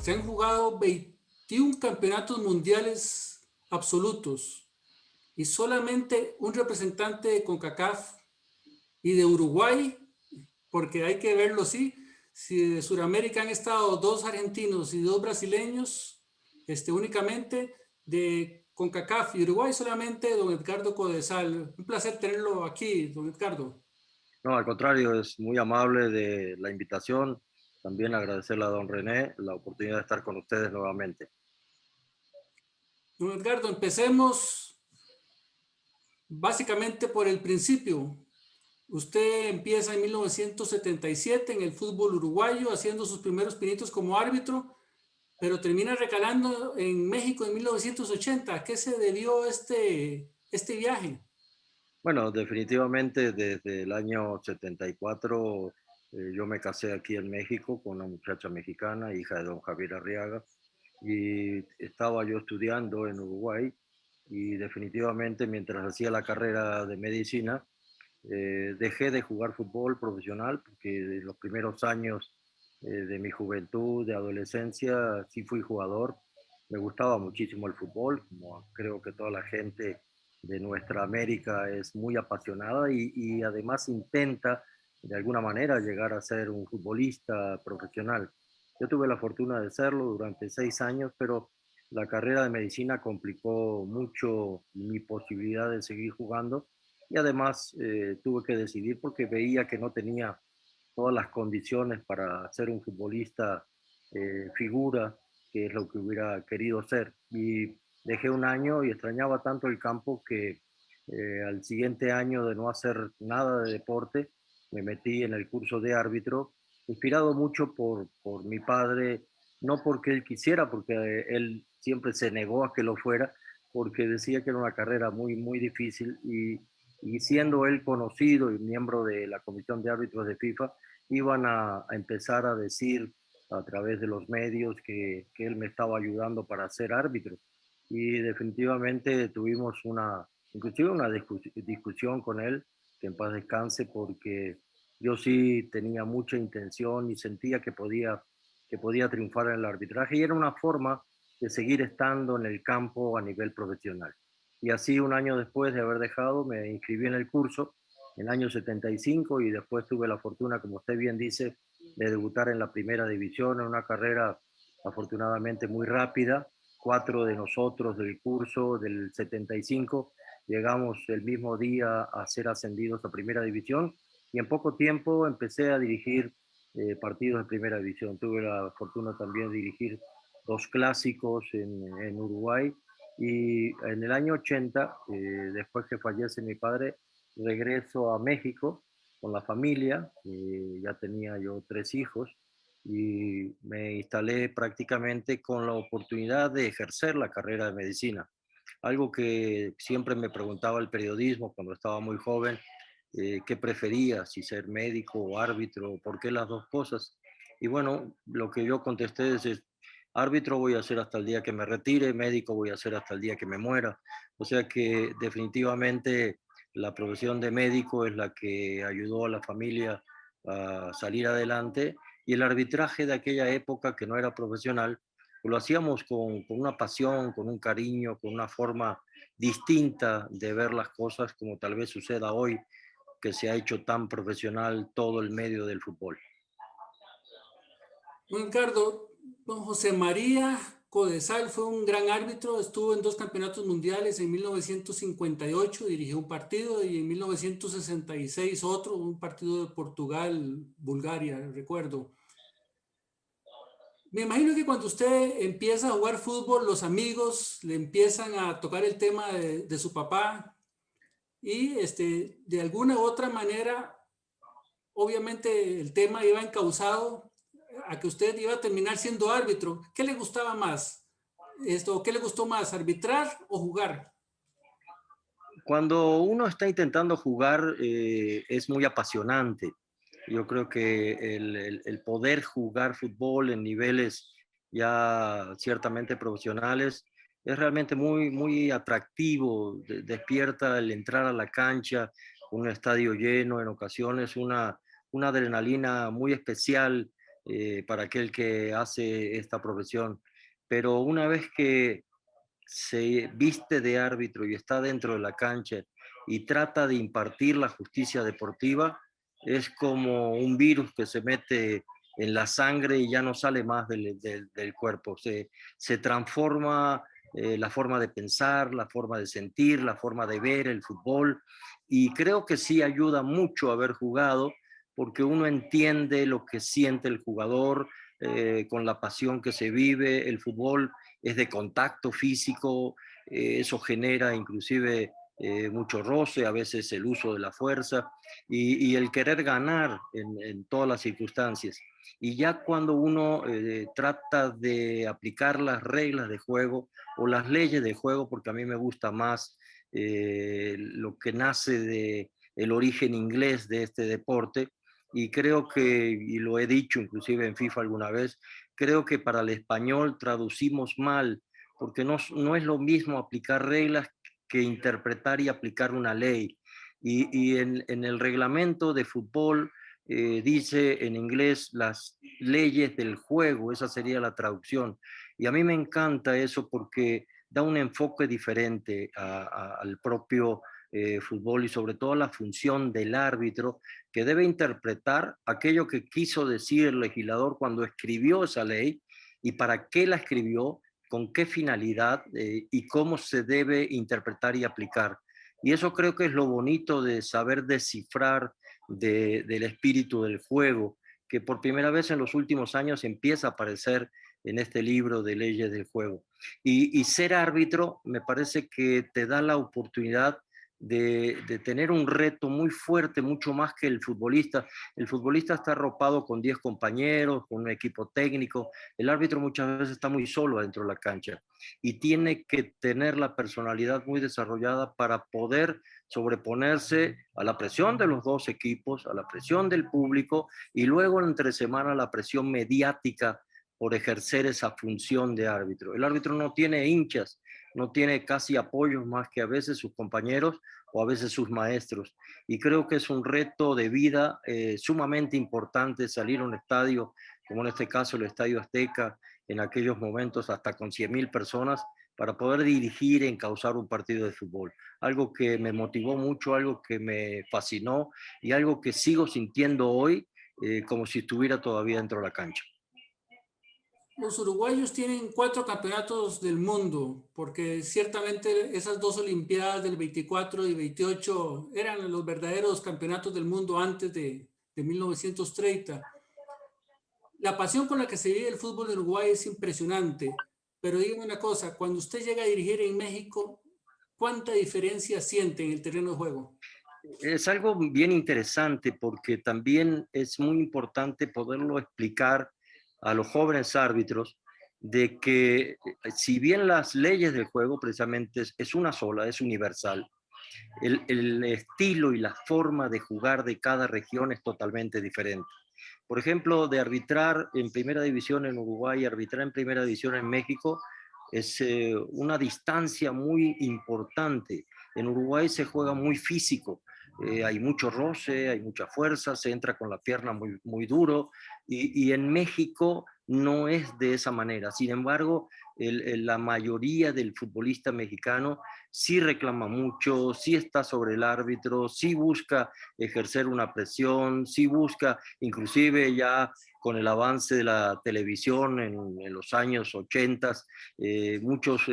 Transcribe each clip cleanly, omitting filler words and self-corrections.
se han jugado 21 campeonatos mundiales absolutos y solamente un representante de CONCACAF y de Uruguay, porque hay que verlo así, si de Sudamérica han estado dos argentinos y dos brasileños, únicamente de CONCACAF y Uruguay solamente don Edgardo Codesal. Un placer tenerlo aquí, don Edgardo. No, al contrario, es muy amable de la invitación. También agradecerle a don René la oportunidad de estar con ustedes nuevamente. Don Edgardo, empecemos básicamente por el principio. Usted empieza en 1977 en el fútbol uruguayo haciendo sus primeros pinitos como árbitro, pero termina recalando en México en 1980. ¿A qué se debió este viaje? Bueno, definitivamente desde el año 74 yo me casé aquí en México con una muchacha mexicana, hija de don Javier Arriaga, y estaba yo estudiando en Uruguay y definitivamente mientras hacía la carrera de medicina, dejé de jugar fútbol profesional porque en los primeros años de mi juventud, de adolescencia, sí fui jugador. Me gustaba muchísimo el fútbol, como creo que toda la gente de nuestra América es muy apasionada y además intenta de alguna manera llegar a ser un futbolista profesional. Yo tuve la fortuna de serlo durante 6 años, pero la carrera de medicina complicó mucho mi posibilidad de seguir jugando y además tuve que decidir porque veía que no tenía todas las condiciones para ser un futbolista figura, que es lo que hubiera querido ser. Y dejé un año y extrañaba tanto el campo que al siguiente año de no hacer nada de deporte, me metí en el curso de árbitro, inspirado mucho por mi padre, no porque él quisiera, porque él siempre se negó a que lo fuera, porque decía que era una carrera muy, muy difícil y siendo él conocido y miembro de la Comisión de Árbitros de FIFA, iban a empezar a decir a través de los medios que él me estaba ayudando para ser árbitro. Y definitivamente tuvimos inclusive una discusión con él, que en paz descanse, porque yo sí tenía mucha intención y sentía que podía triunfar en el arbitraje y era una forma de seguir estando en el campo a nivel profesional. Y así un año después de haber dejado, me inscribí en el curso en el año 75 y después tuve la fortuna, como usted bien dice, de debutar en la primera división, en una carrera afortunadamente muy rápida. 4 de nosotros del curso del 75 llegamos el mismo día a ser ascendidos a primera división y en poco tiempo empecé a dirigir partidos de primera división. Tuve la fortuna también de dirigir 2 clásicos en Uruguay y en el año 80, después que fallece mi padre, regreso a México con la familia, ya tenía yo 3 hijos y me instalé prácticamente con la oportunidad de ejercer la carrera de medicina. Algo que siempre me preguntaba el periodismo cuando estaba muy joven, qué prefería, si ser médico o árbitro, por qué las dos cosas. Y bueno, lo que yo contesté es, árbitro voy a ser hasta el día que me retire, médico voy a ser hasta el día que me muera. O sea que definitivamente la profesión de médico es la que ayudó a la familia a salir adelante y el arbitraje de aquella época que no era profesional, pues lo hacíamos con una pasión, con un cariño, con una forma distinta de ver las cosas como tal vez suceda hoy, que se ha hecho tan profesional todo el medio del fútbol. Don Edgardo, don José María Codesal fue un gran árbitro, estuvo en dos campeonatos mundiales en 1958, dirigió un partido y en 1966 otro, un partido de Portugal, Bulgaria, recuerdo. Me imagino que cuando usted empieza a jugar fútbol, los amigos le empiezan a tocar el tema de su papá y de alguna u otra manera, obviamente el tema iba encauzado a que usted iba a terminar siendo árbitro. ¿Qué le gustaba más? ¿Qué le gustó más, arbitrar o jugar? Cuando uno está intentando jugar es muy apasionante. Yo creo que el poder jugar fútbol en niveles ya ciertamente profesionales es realmente muy, muy atractivo. Despierta el entrar a la cancha, un estadio lleno, en ocasiones una adrenalina muy especial para aquel que hace esta profesión. Pero una vez que se viste de árbitro y está dentro de la cancha y trata de impartir la justicia deportiva, es como un virus que se mete en la sangre y ya no sale más del cuerpo. Se transforma la forma de pensar, la forma de sentir, la forma de ver el fútbol. Y creo que sí ayuda mucho haber jugado porque uno entiende lo que siente el jugador con la pasión que se vive. El fútbol es de contacto físico, eso genera inclusive mucho roce, a veces el uso de la fuerza y el querer ganar en todas las circunstancias. Y ya cuando uno trata de aplicar las reglas de juego o las leyes de juego, porque a mí me gusta más lo que nace de el origen inglés de este deporte, y creo que, y lo he dicho inclusive en FIFA alguna vez, creo que para el español traducimos mal, porque no es lo mismo aplicar reglas que interpretar y aplicar una ley. Y en el reglamento de fútbol dice en inglés las leyes del juego, esa sería la traducción. Y a mí me encanta eso porque da un enfoque diferente al propio fútbol y sobre todo la función del árbitro que debe interpretar aquello que quiso decir el legislador cuando escribió esa ley y para qué la escribió, con qué finalidad y cómo se debe interpretar y aplicar. Y eso creo que es lo bonito de saber descifrar del espíritu del juego, que por primera vez en los últimos años empieza a aparecer en este libro de leyes del juego. Y ser árbitro me parece que te da la oportunidad de tener un reto muy fuerte, mucho más que el futbolista. El futbolista está arropado con 10 compañeros, con un equipo técnico. El árbitro muchas veces está muy solo dentro de la cancha y tiene que tener la personalidad muy desarrollada para poder sobreponerse a la presión de los dos equipos, a la presión del público y luego entre semana la presión mediática por ejercer esa función de árbitro. El árbitro no tiene hinchas, no tiene casi apoyos más que a veces sus compañeros o a veces sus maestros. Y creo que es un reto de vida sumamente importante salir a un estadio, como en este caso el Estadio Azteca, en aquellos momentos hasta con 100.000 personas, para poder dirigir, encauzar un partido de fútbol. Algo que me motivó mucho, algo que me fascinó y algo que sigo sintiendo hoy como si estuviera todavía dentro de la cancha. Los uruguayos tienen 4 campeonatos del mundo, porque ciertamente esas 2 Olimpiadas del 24 y 28 eran los verdaderos campeonatos del mundo antes de 1930. La pasión con la que se vive el fútbol en Uruguay es impresionante, pero dígame una cosa, cuando usted llega a dirigir en México, ¿cuánta diferencia siente en el terreno de juego? Es algo bien interesante porque también es muy importante poderlo explicar a los jóvenes árbitros de que si bien las leyes del juego precisamente es una sola, es universal, el estilo y la forma de jugar de cada región es totalmente diferente. Por ejemplo, de arbitrar en primera división en Uruguay y arbitrar en primera división en México es una distancia muy importante. En Uruguay se juega muy físico, hay mucho roce, hay mucha fuerza, se entra con la pierna muy, muy duro y en México no es de esa manera. Sin embargo, la mayoría del futbolista mexicano sí reclama mucho, sí está sobre el árbitro, sí busca ejercer una presión, sí busca, inclusive ya con el avance de la televisión en los años 80, muchos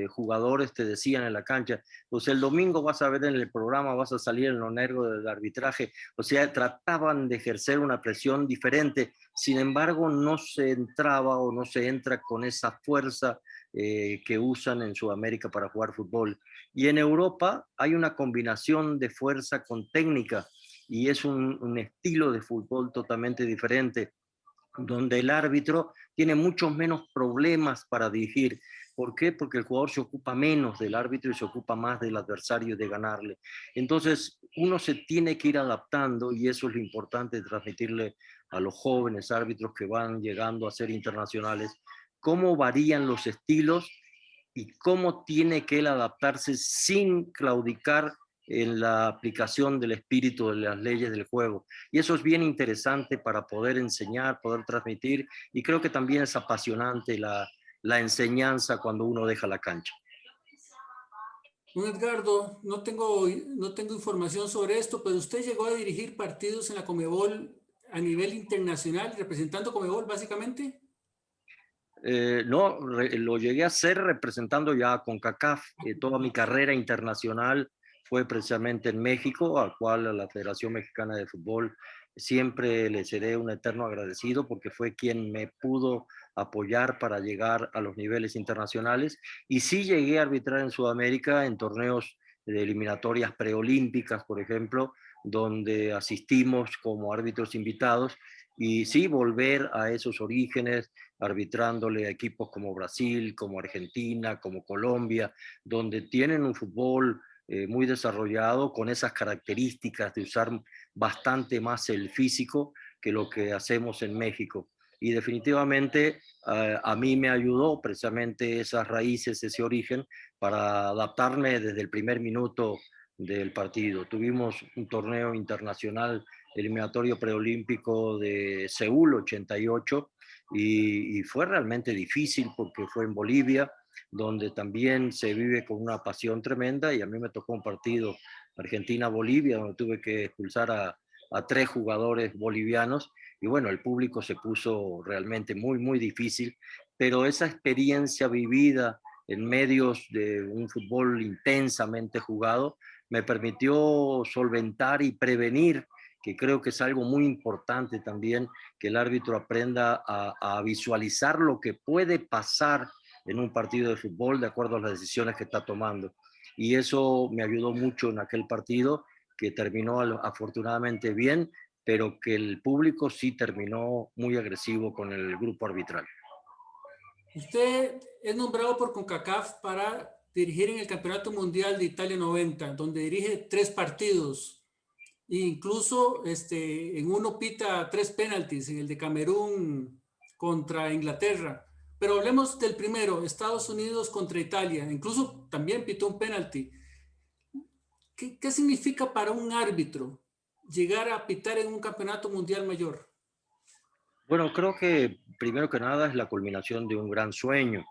jugadores te decían en la cancha, pues el domingo vas a ver en el programa, vas a salir en lo negro del arbitraje, o sea, trataban de ejercer una presión diferente, sin embargo no se entraba o no se entra con esa fuerza que usan en Sudamérica para jugar fútbol. Y en Europa hay una combinación de fuerza con técnica y es un estilo de fútbol totalmente diferente, donde el árbitro tiene muchos menos problemas para dirigir. ¿Por qué? Porque el jugador se ocupa menos del árbitro y se ocupa más del adversario de ganarle. Entonces, uno se tiene que ir adaptando y eso es lo importante de transmitirle a los jóvenes árbitros que van llegando a ser internacionales, cómo varían los estilos y cómo tiene que él adaptarse sin claudicar en la aplicación del espíritu de las leyes del juego. Y eso es bien interesante para poder enseñar, poder transmitir, y creo que también es apasionante la enseñanza cuando uno deja la cancha. Don Edgardo, no tengo información sobre esto, pero usted llegó a dirigir partidos en la Conmebol a nivel internacional, representando Conmebol básicamente. No, lo llegué a hacer representando ya a CONCACAF. Toda mi carrera internacional fue precisamente en México, a cual a la Federación Mexicana de Fútbol siempre le seré un eterno agradecido porque fue quien me pudo apoyar para llegar a los niveles internacionales. Y sí llegué a arbitrar en Sudamérica en torneos de eliminatorias preolímpicas, por ejemplo, donde asistimos como árbitros invitados. Y sí, volver a esos orígenes, arbitrándole a equipos como Brasil, como Argentina, como Colombia, donde tienen un fútbol muy desarrollado con esas características de usar bastante más el físico que lo que hacemos en México. Y definitivamente a mí me ayudó precisamente esas raíces, ese origen, para adaptarme desde el primer minuto del partido. Tuvimos un torneo internacional eliminatorio preolímpico de Seúl 88 y fue realmente difícil porque fue en Bolivia, donde también se vive con una pasión tremenda, y a mí me tocó un partido Argentina-Bolivia, donde tuve que expulsar a 3 jugadores bolivianos, y bueno, el público se puso realmente muy, muy difícil, pero esa experiencia vivida en medios de un fútbol intensamente jugado me permitió solventar y prevenir, que creo que es algo muy importante también, que el árbitro aprenda a visualizar lo que puede pasar en un partido de fútbol de acuerdo a las decisiones que está tomando. Y eso me ayudó mucho en aquel partido, que terminó afortunadamente bien, pero que el público sí terminó muy agresivo con el grupo arbitral. Usted es nombrado por CONCACAF para dirigir en el Campeonato Mundial de Italia 90, donde dirige 3 partidos. E incluso en uno pita 3 penaltis, en el de Camerún contra Inglaterra. Pero hablemos del primero, Estados Unidos contra Italia. Incluso también pitó un penalti. ¿Qué significa para un árbitro llegar a pitar en un campeonato mundial mayor? Bueno, creo que primero que nada es la culminación de un gran sueño.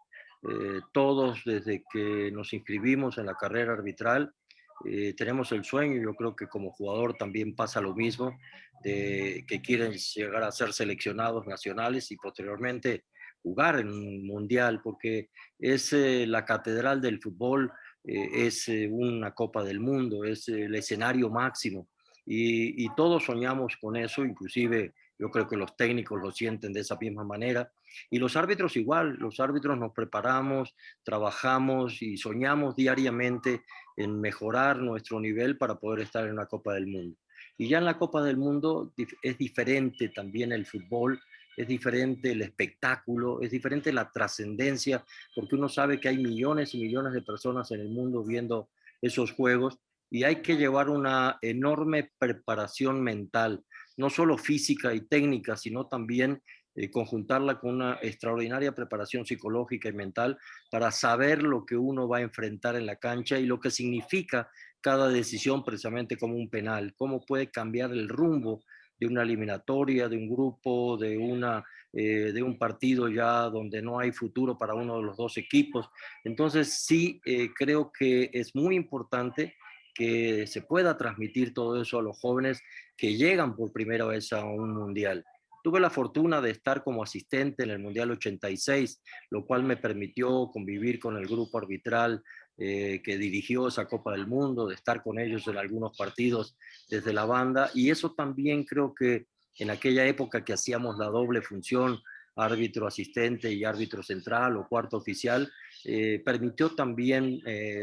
Todos desde que nos inscribimos en la carrera arbitral tenemos el sueño. Yo creo que como jugador también pasa lo mismo, de que quieren llegar a ser seleccionados nacionales y posteriormente jugar en un mundial, porque es la catedral del fútbol, es una Copa del Mundo, es el escenario máximo, y todos soñamos con eso, inclusive yo creo que los técnicos lo sienten de esa misma manera. Y los árbitros igual, los árbitros nos preparamos, trabajamos y soñamos diariamente en mejorar nuestro nivel para poder estar en la Copa del Mundo. Y ya en la Copa del Mundo es diferente también el fútbol, es diferente el espectáculo, es diferente la trascendencia, porque uno sabe que hay millones y millones de personas en el mundo viendo esos juegos, y hay que llevar una enorme preparación mental, no solo física y técnica, sino también conjuntarla con una extraordinaria preparación psicológica y mental para saber lo que uno va a enfrentar en la cancha y lo que significa cada decisión, precisamente como un penal, cómo puede cambiar el rumbo de una eliminatoria, de un grupo, de un partido ya donde no hay futuro para uno de los dos equipos. Entonces sí, creo que es muy importante que se pueda transmitir todo eso a los jóvenes que llegan por primera vez a un mundial. Tuve la fortuna de estar como asistente en el Mundial 86, lo cual me permitió convivir con el grupo arbitral que dirigió esa Copa del Mundo, de estar con ellos en algunos partidos desde la banda, y eso también creo que en aquella época que hacíamos la doble función, árbitro asistente y árbitro central o cuarto oficial, permitió también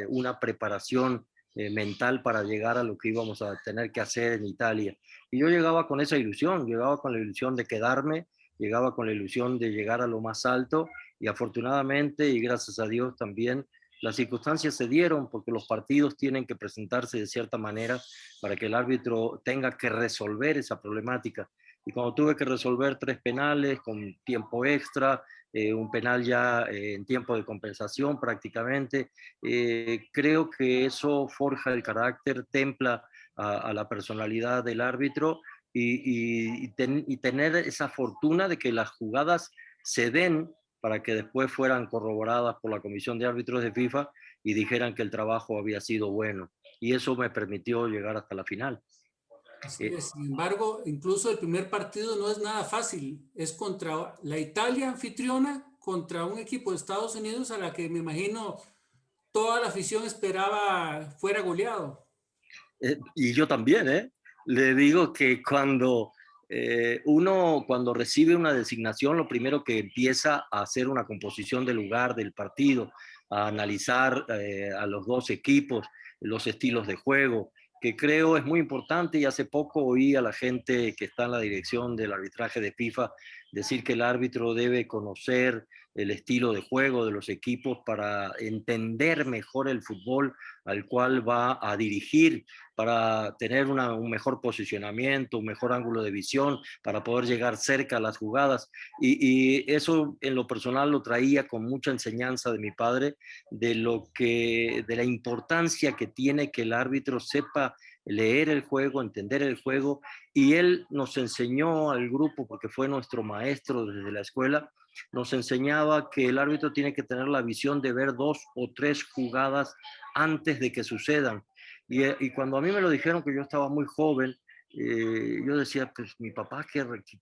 una preparación mental para llegar a lo que íbamos a tener que hacer en Italia. Y yo llegaba con esa ilusión, llegaba con la ilusión de quedarme, llegaba con la ilusión de llegar a lo más alto, y afortunadamente y gracias a Dios también las circunstancias se dieron, porque los partidos tienen que presentarse de cierta manera para que el árbitro tenga que resolver esa problemática. Y cuando tuve que resolver 3 penales con tiempo extra, un penal ya en tiempo de compensación prácticamente, creo que eso forja el carácter, templa a la personalidad del árbitro y tener esa fortuna de que las jugadas se den para que después fueran corroboradas por la Comisión de Árbitros de FIFA y dijeran que el trabajo había sido bueno. Y eso me permitió llegar hasta la final. Así es. Sin embargo, incluso el primer partido no es nada fácil. Es contra la Italia anfitriona, contra un equipo de Estados Unidos a la que me imagino toda la afición esperaba fuera goleado. Y yo también, ¿eh? Le digo que uno cuando recibe una designación, lo primero que empieza a hacer una composición del lugar del partido, a analizar a los dos equipos, los estilos de juego, que creo es muy importante. Y hace poco oí a la gente que está en la dirección del arbitraje de FIFA decir que el árbitro debe conocer el estilo de juego de los equipos para entender mejor el fútbol al cual va a dirigir, para tener un mejor posicionamiento, un mejor ángulo de visión, para poder llegar cerca a las jugadas. Y eso en lo personal lo traía con mucha enseñanza de mi padre, de la importancia que tiene que el árbitro sepa leer el juego, entender el juego. Y él nos enseñó al grupo, porque fue nuestro maestro desde la escuela, nos enseñaba que el árbitro tiene que tener la visión de ver 2 o 3 jugadas antes de que sucedan. Y cuando a mí me lo dijeron, que yo estaba muy joven, yo decía, pues mi papá,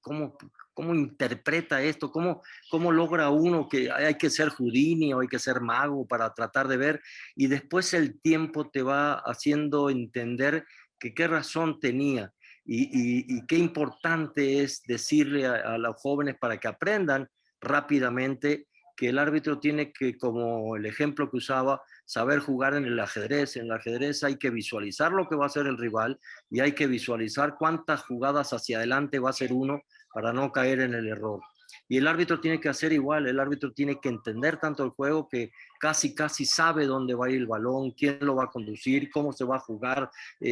¿cómo interpreta esto? ¿Cómo logra uno que hay que ser Houdini o hay que ser mago para tratar de ver? Y después el tiempo te va haciendo entender que qué razón tenía y qué importante es decirle a los jóvenes para que aprendan rápidamente que el árbitro tiene que, como el ejemplo que usaba, saber jugar en el ajedrez. En el ajedrez hay que visualizar lo que va a hacer el rival y hay que visualizar cuántas jugadas hacia adelante va a hacer uno para no caer en el error. Y el árbitro tiene que hacer igual. El árbitro tiene que entender tanto el juego que casi sabe dónde va a ir el balón, quién lo va a conducir, cómo se va a jugar,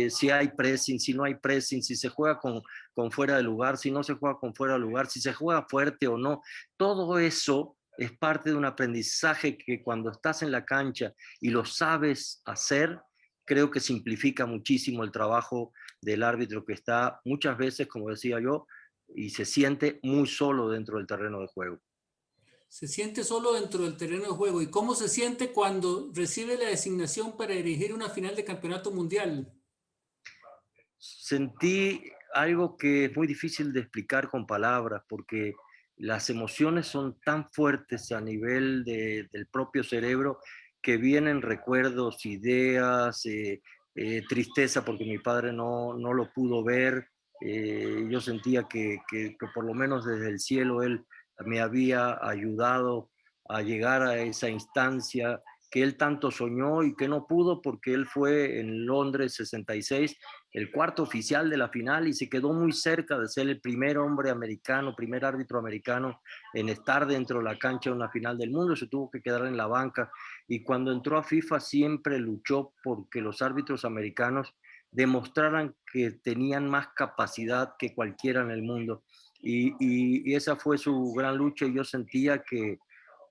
si hay pressing, si no hay pressing, si se juega con fuera de lugar, si no se juega con fuera de lugar, si se juega fuerte o no. Todo eso es parte de un aprendizaje que cuando estás en la cancha y lo sabes hacer, creo que simplifica muchísimo el trabajo del árbitro, que está muchas veces, como decía yo, y se siente muy solo dentro del terreno de juego. Se siente solo dentro del terreno de juego. ¿Y cómo se siente cuando recibe la designación para dirigir una final de campeonato mundial? Sentí algo que es muy difícil de explicar con palabras, porque las emociones son tan fuertes a nivel del propio cerebro, que vienen recuerdos, ideas, tristeza porque mi padre no lo pudo ver. Yo sentía que por lo menos desde el cielo él me había ayudado a llegar a esa instancia que él tanto soñó y que no pudo, porque él fue en Londres 66 el cuarto oficial de la final y se quedó muy cerca de ser el primer hombre americano, primer árbitro americano en estar dentro de la cancha de una final del mundo. Se tuvo que quedar en la banca, y cuando entró a FIFA siempre luchó porque los árbitros americanos demostraran que tenían más capacidad que cualquiera en el mundo. Y esa fue su gran lucha, y yo sentía que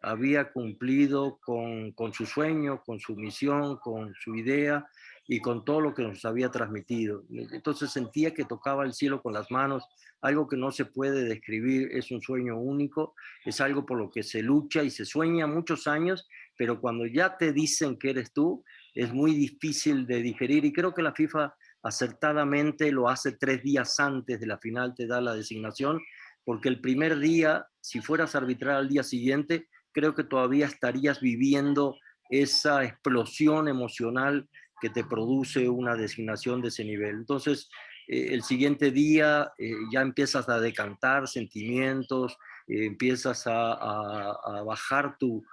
había cumplido con su sueño, con su misión, con su idea y con todo lo que nos había transmitido. Entonces sentía que tocaba el cielo con las manos, algo que no se puede describir. Es un sueño único, es algo por lo que se lucha y se sueña muchos años, pero cuando ya te dicen que eres tú, es muy difícil de digerir. Y creo que la FIFA acertadamente lo hace 3 días antes de la final, te da la designación, porque el primer día, si fueras a arbitrar al día siguiente, creo que todavía estarías viviendo esa explosión emocional que te produce una designación de ese nivel. Entonces, el siguiente día ya empiezas a decantar sentimientos, empiezas a bajar tu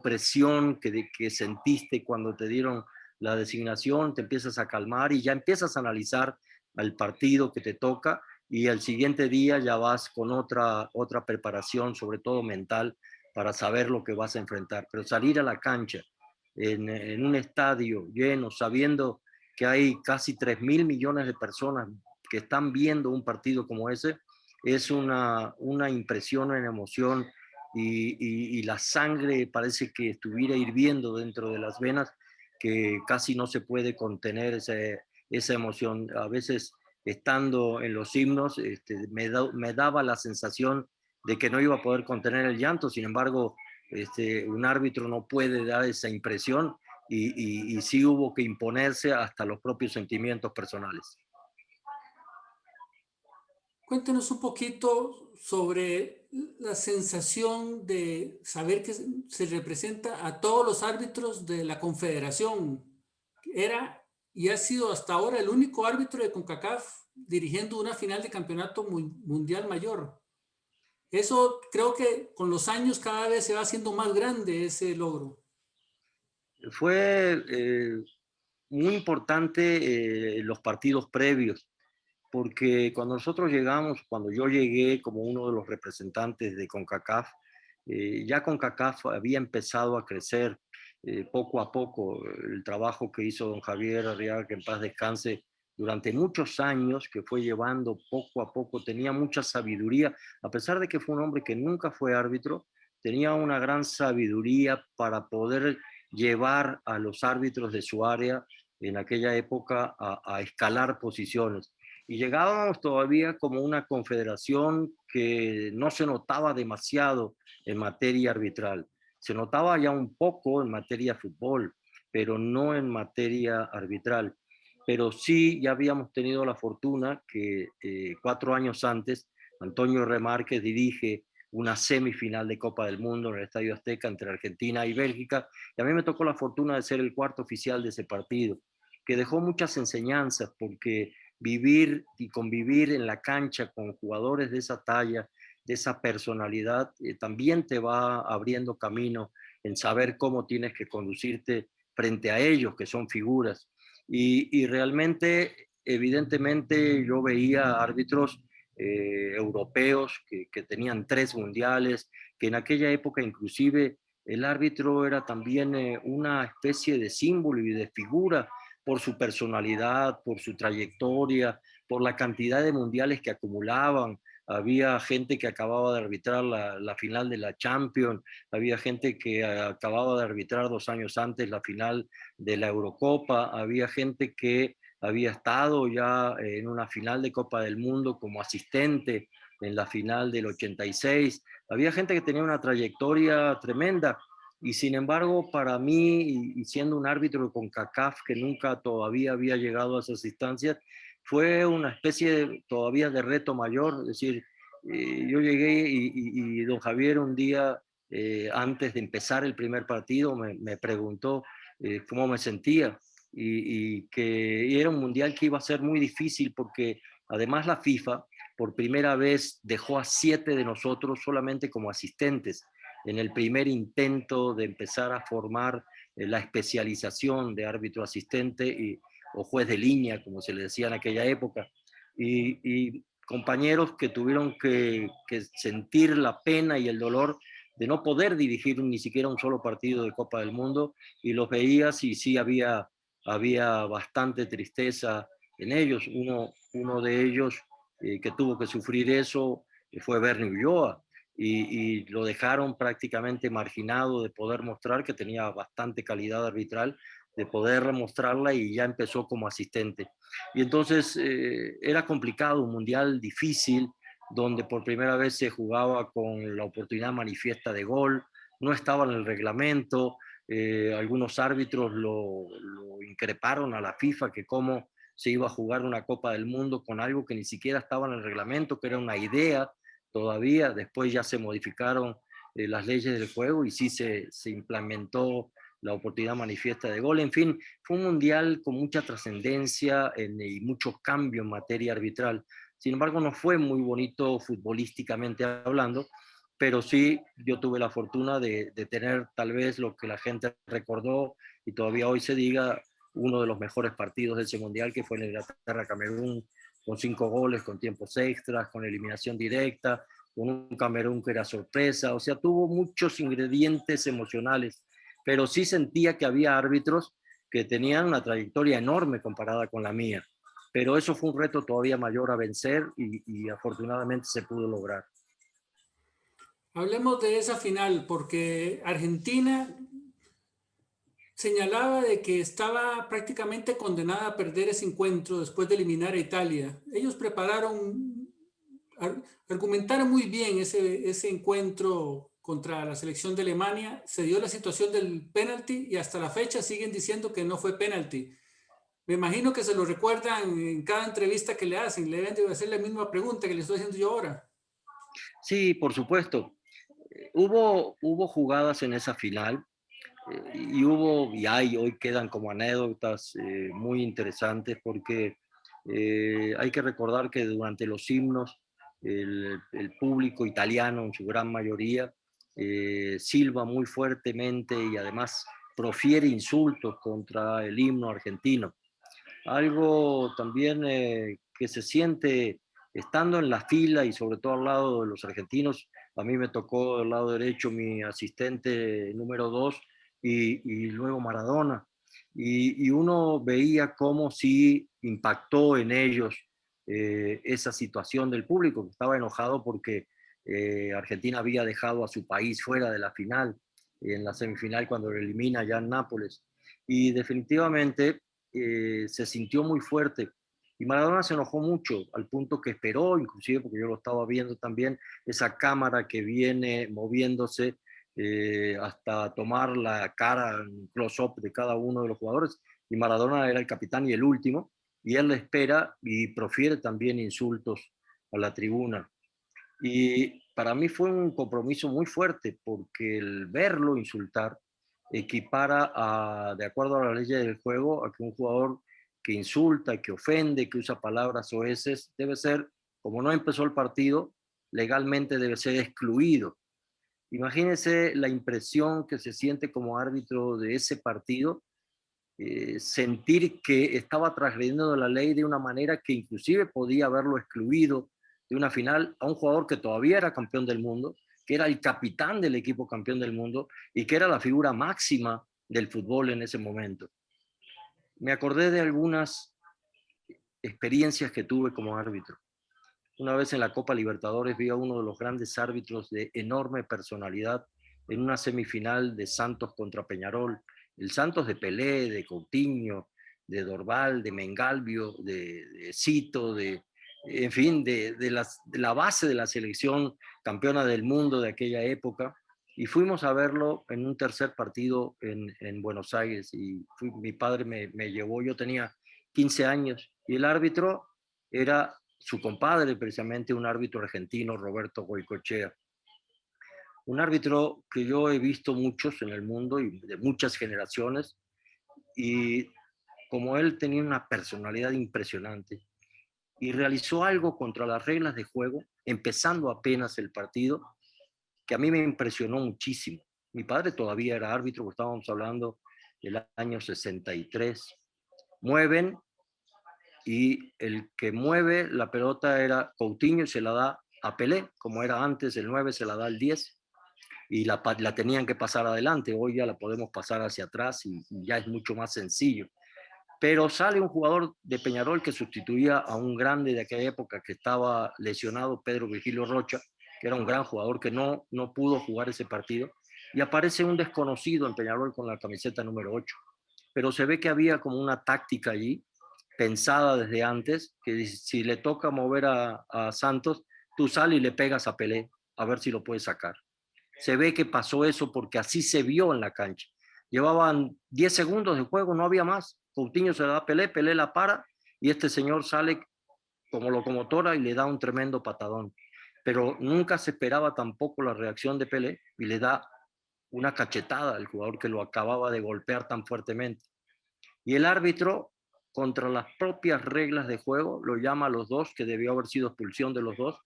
presión que sentiste cuando te dieron la designación, te empiezas a calmar y ya empiezas a analizar al partido que te toca, y al siguiente día ya vas con otra preparación, sobre todo mental, para saber lo que vas a enfrentar. Pero salir a la cancha en un estadio lleno, sabiendo que hay casi 3.000 millones de personas que están viendo un partido como ese, es una impresión, una emoción y la sangre parece que estuviera hirviendo dentro de las venas, que casi no se puede contener esa emoción. A veces estando en los himnos me daba la sensación de que no iba a poder contener el llanto. Sin embargo, un árbitro no puede dar esa impresión y sí hubo que imponerse hasta los propios sentimientos personales. Cuéntenos un poquito sobre la sensación de saber que se representa a todos los árbitros de la Confederación. Era y ha sido hasta ahora el único árbitro de CONCACAF dirigiendo una final de campeonato mundial mayor. Eso creo que con los años cada vez se va haciendo más grande ese logro. Fue muy importante los partidos previos, porque cuando nosotros llegamos, cuando yo llegué como uno de los representantes de CONCACAF, ya CONCACAF había empezado a crecer poco a poco. El trabajo que hizo don Javier Arriaga, que en paz descanse, durante muchos años, que fue llevando poco a poco, tenía mucha sabiduría, a pesar de que fue un hombre que nunca fue árbitro, tenía una gran sabiduría para poder llevar a los árbitros de su área en aquella época a escalar posiciones. Y llegábamos todavía como una confederación que no se notaba demasiado en materia arbitral. Se notaba ya un poco en materia fútbol, pero no en materia arbitral. Pero sí ya habíamos tenido la fortuna que 4 años antes Antonio Remárquez dirige una semifinal de Copa del Mundo en el Estadio Azteca entre Argentina y Bélgica, y a mí me tocó la fortuna de ser el cuarto oficial de ese partido, que dejó muchas enseñanzas, porque vivir y convivir en la cancha con jugadores de esa talla, de esa personalidad, también te va abriendo camino en saber cómo tienes que conducirte frente a ellos, que son figuras. Y realmente, evidentemente, yo veía árbitros europeos que tenían 3 mundiales, que en aquella época inclusive el árbitro era también una especie de símbolo y de figura por su personalidad, por su trayectoria, por la cantidad de mundiales que acumulaban. Había gente que acababa de arbitrar la final de la Champions, había gente que acababa de arbitrar 2 años antes la final de la Eurocopa, había gente que había estado ya en una final de Copa del Mundo como asistente en la final del 86. Había gente que tenía una trayectoria tremenda. Y sin embargo, para mí, y siendo un árbitro de CONCACAF que nunca todavía había llegado a esas instancias, fue una especie todavía de reto mayor. Es decir, yo llegué y don Javier un día, antes de empezar el primer partido, me preguntó cómo me sentía y que era un mundial que iba a ser muy difícil porque además la FIFA por primera vez dejó a 7 de nosotros solamente como asistentes en el primer intento de empezar a formar la especialización de árbitro asistente o juez de línea, como se le decía en aquella época. Y compañeros que tuvieron que sentir la pena y el dolor de no poder dirigir ni siquiera un solo partido de Copa del Mundo, y los veías y sí había bastante tristeza en ellos. Uno de ellos que tuvo que sufrir eso fue Bernie Ulloa, y lo dejaron prácticamente marginado de poder mostrar que tenía bastante calidad arbitral, de poder mostrarla, y ya empezó como asistente. Y entonces era complicado, un mundial difícil, donde por primera vez se jugaba con la oportunidad manifiesta de gol, no estaba en el reglamento, algunos árbitros lo increparon a la FIFA que cómo se iba a jugar una Copa del Mundo con algo que ni siquiera estaba en el reglamento, que era una idea todavía. Después ya se modificaron las leyes del juego y sí se implementó la oportunidad manifiesta de gol. En fin, fue un mundial con mucha trascendencia y mucho cambio en materia arbitral. Sin embargo, no fue muy bonito futbolísticamente hablando, pero sí yo tuve la fortuna de tener tal vez lo que la gente recordó y todavía hoy se diga, uno de los mejores partidos de ese mundial, que fue en Inglaterra-Camerún, con 5 goles, con tiempos extras, con eliminación directa, con un Camerún que era sorpresa. O sea, tuvo muchos ingredientes emocionales, pero sí sentía que había árbitros que tenían una trayectoria enorme comparada con la mía. pero eso fue un reto todavía mayor a vencer y afortunadamente se pudo lograr. Hablemos de esa final, porque Argentina señalaba de que estaba prácticamente condenada a perder ese encuentro después de eliminar a Italia. Ellos argumentaron muy bien ese encuentro contra la selección de Alemania. Se dio la situación del penalti y hasta la fecha siguen diciendo que no fue penalti. Me imagino que se lo recuerdan en cada entrevista que le hacen. Le deben de hacer la misma pregunta que le estoy haciendo yo ahora. Sí, por supuesto. Hubo jugadas en esa final y hay, hoy quedan como anécdotas muy interesantes porque hay que recordar que durante los himnos el público italiano en su gran mayoría silba muy fuertemente y además profiere insultos contra el himno argentino. Algo también que se siente estando en la fila y sobre todo al lado de los argentinos. A mí me tocó del lado derecho mi asistente número 2 y luego Maradona. Y uno veía cómo sí impactó en ellos esa situación del público, que estaba enojado porque Argentina había dejado a su país fuera de la final, en la semifinal cuando lo elimina ya en Nápoles. Y definitivamente se sintió muy fuerte. Y Maradona se enojó mucho, al punto que esperó, inclusive porque yo lo estaba viendo también, esa cámara que viene moviéndose hasta tomar la cara, un close-up de cada uno de los jugadores. Y Maradona era el capitán y el último, y él le espera y profiere también insultos a la tribuna. Y para mí fue un compromiso muy fuerte porque el verlo insultar equipara de acuerdo a la ley del juego, a que un jugador que insulta, que ofende, que usa palabras soeces, debe ser, como no empezó el partido, legalmente debe ser excluido. Imagínense la impresión que se siente como árbitro de ese partido, sentir que estaba transgrediendo la ley de una manera que inclusive podía haberlo excluido de una final a un jugador que todavía era campeón del mundo, que era el capitán del equipo campeón del mundo y que era la figura máxima del fútbol en ese momento. Me acordé de algunas experiencias que tuve como árbitro. Una vez en la Copa Libertadores vi a uno de los grandes árbitros de enorme personalidad en una semifinal de Santos contra Peñarol. El Santos de Pelé, de Coutinho, de Dorval, de Mengalvio, de Cito, en fin, de la base de la selección campeona del mundo de aquella época. Y fuimos a verlo en un tercer partido en Buenos Aires. Y mi padre me llevó, yo tenía 15 años, y el árbitro era su compadre, precisamente un árbitro argentino, Roberto Goicoechea. Un árbitro que yo he visto muchos en el mundo y de muchas generaciones, y como él tenía una personalidad impresionante y realizó algo contra las reglas de juego, empezando apenas el partido, que a mí me impresionó muchísimo. Mi padre todavía era árbitro, estábamos hablando del año 63. Mueven y el que mueve la pelota era Coutinho y se la da a Pelé, como era antes, el 9 se la da al 10 y la tenían que pasar adelante. Hoy ya la podemos pasar hacia atrás y ya es mucho más sencillo. Pero sale un jugador de Peñarol que sustituía a un grande de aquella época que estaba lesionado, Pedro Virgilio Rocha, que era un gran jugador que no pudo jugar ese partido, y aparece un desconocido en Peñarol con la camiseta número 8. Pero se ve que había como una táctica allí, pensada desde antes, que si le toca mover a Santos, tú sales y le pegas a Pelé, a ver si lo puedes sacar. Se ve que pasó eso porque así se vio en la cancha. Llevaban 10 segundos de juego, no había más. Coutinho se la da a Pelé, Pelé la para y este señor sale como locomotora y le da un tremendo patadón. Pero nunca se esperaba tampoco la reacción de Pelé y le da una cachetada al jugador que lo acababa de golpear tan fuertemente. Y el árbitro, contra las propias reglas de juego, lo llama a los dos, que debió haber sido expulsión de los dos,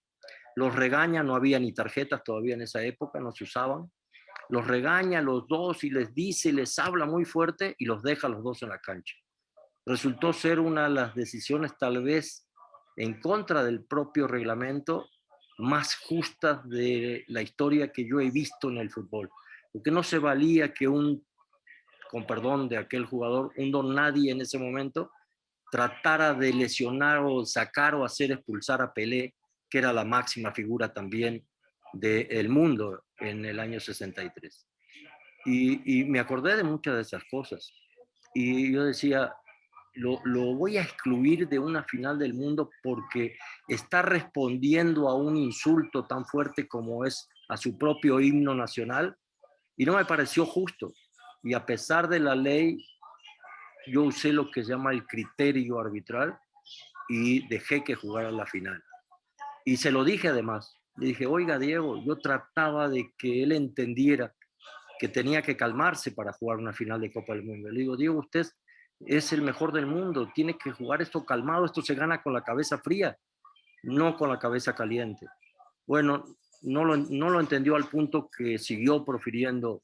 los regaña, no había ni tarjetas todavía en esa época, no se usaban, los regaña a los dos y les dice, les habla muy fuerte y los deja a los dos en la cancha. Resultó ser una de las decisiones tal vez en contra del propio reglamento más justas de la historia que yo he visto en el fútbol, porque no se valía que con perdón de aquel jugador, un don nadie en ese momento, tratara de lesionar o sacar o hacer expulsar a Pelé, que era la máxima figura también del mundo en el año 63. Y me acordé de muchas de esas cosas. Y yo decía, lo voy a excluir de una final del mundo porque está respondiendo a un insulto tan fuerte como es a su propio himno nacional, y no me pareció justo. Y a pesar de la ley, yo usé lo que se llama el criterio arbitral y dejé que jugara la final. Y se lo dije además, le dije, oiga Diego, yo trataba de que él entendiera que tenía que calmarse para jugar una final de Copa del Mundo. Le digo, Diego, usted es el mejor del mundo, tiene que jugar esto calmado, esto se gana con la cabeza fría, no con la cabeza caliente. Bueno, no lo entendió al punto que siguió profiriendo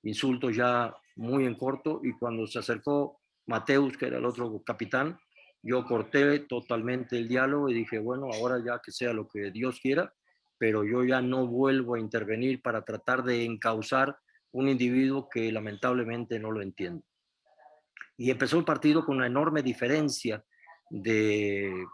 insultos ya muy en corto, y cuando se acercó Mateus, que era el otro capitán, yo corté totalmente el diálogo y dije, bueno, ahora ya que sea lo que Dios quiera, pero yo ya no vuelvo a intervenir para tratar de encauzar un individuo que lamentablemente no lo entiende. Y empezó el partido con una enorme diferencia de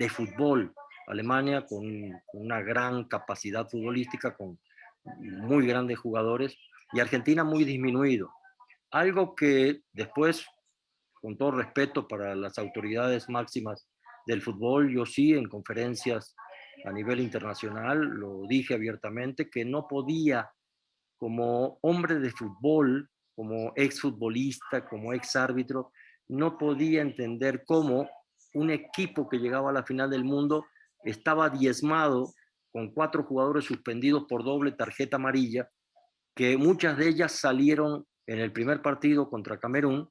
fútbol. Alemania con una gran capacidad futbolística, con muy grandes jugadores, y Argentina muy disminuido. Algo que después, con todo respeto para las autoridades máximas del fútbol, yo sí en conferencias a nivel internacional lo dije abiertamente, que no podía, como hombre de fútbol, como exfutbolista, como exárbitro, no podía entender cómo un equipo que llegaba a la final del mundo estaba diezmado con 4 jugadores suspendidos por doble tarjeta amarilla, que muchas de ellas salieron en el primer partido contra Camerún,